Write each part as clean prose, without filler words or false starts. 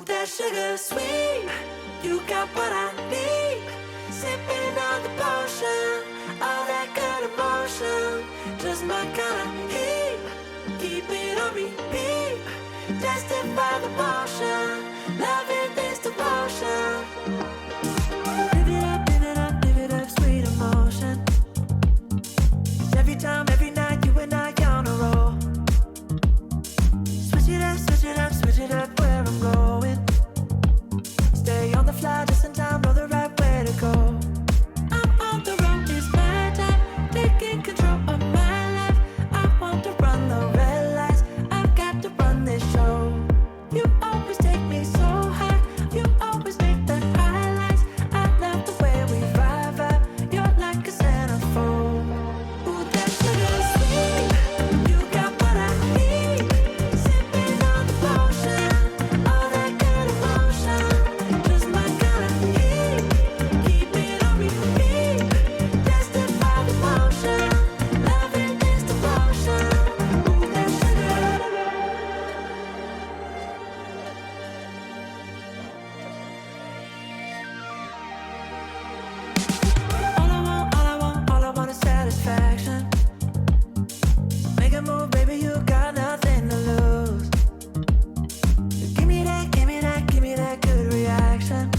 that sugar sweet, you got what I need. Sipping on the potion, all that good emotion, just my kind of heat. Keep it on repeat, tested by the motion, loving this devotion. Live it up, live it up, live it up, sweet emotion. Every time, every night, you and I on a roll. Switch it up, switch it up, switch it up where I'm going. Stay on the fly just in time, know the right way to go. I'm on the road, it's my time, taking control of my life. I want to run the red lights, I've got to run this show. You always take me so high, you always make the highlights. I love the way we vibe, you're like a centerfold. Ooh, that sugar sweet, you got what I need. Sipping on the potion, all that good emotion, just my kind of heat. Keep it on repeat, tested by the motion, loving this devotion. Ooh, that sugar. All I want is satisfaction. Make a move, baby, you got nothing to lose. Give me that, give me that, give me that good reaction.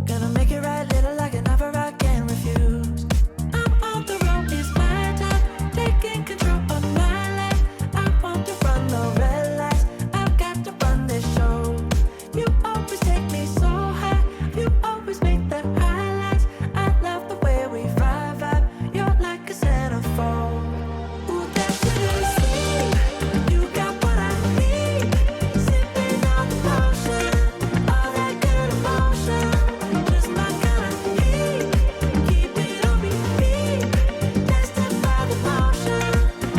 Gonna make it right, little like an offer I can't refuse. I'm on the road, it's my time, taking control of my life. I want to run the red lights, I've got to run this show. You always take me so high, you always make the highlights. I love the way we vibe, you're like a centerfold. Ooh, that sugar sweet, you got what I need. Sipping on the potion, all that good emotion, just my kind of heat. Keep it on repeat, tested by the motion,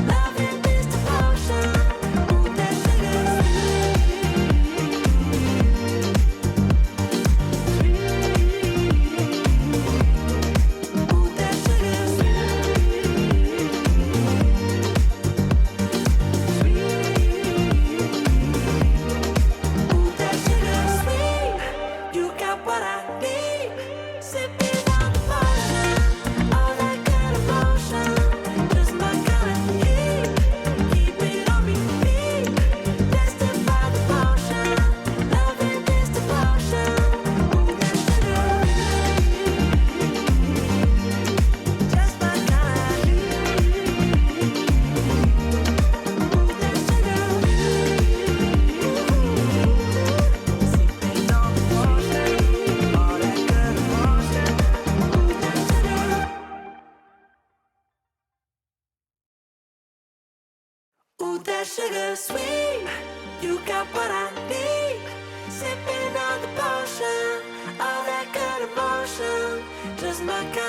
loving this devotion. Ooh, that sugar Ooh, that sugar Ooh, that sugar sweet, you got what I need. Sipping on the potion, all that good emotion, just my kind of heat. Keep it on repeat, tested by the motion, loving this devotion. Ooh, that sugar, just my kind of heat. Ooh, that sugar. Sipping on the potion, all that good emotion. Ooh, that sugar. Ooh, that sugar sweet, you got what I need. Sipping on the potion, all that good emotion, just my kind